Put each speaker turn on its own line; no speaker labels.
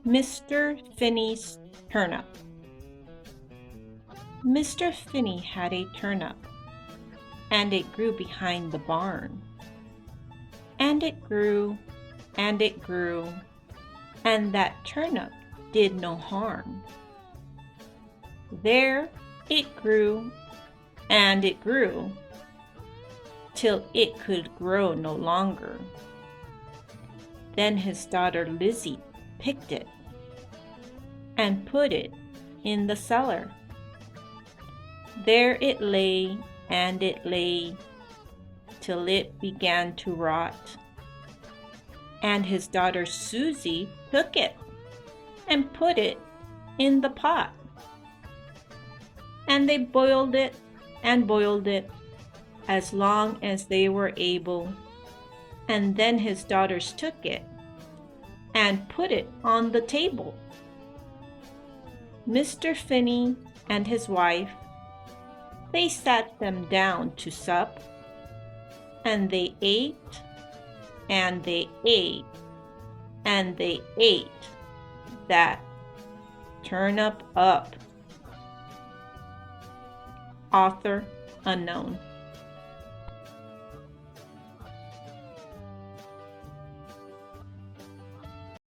Mr. Finney's Turnip. Mr. Finney had a turnip, and it grew behind the barn. And it grew, and it grew, and that turnip did no harm. There it grew, and it grew, till it could grow no longer. Then his daughter Lizzie picked it and put it in the cellar. There it lay, and it lay, till it began to rot. And his daughter Susie took it and put it in the pot. And they boiled it and boiled it as long as they were able. And then his daughters took it and put it on the table. Mr. Finney and his wife, they sat them down to sup, and they ate, and they ate, and they ate that turnip up. Author unknown.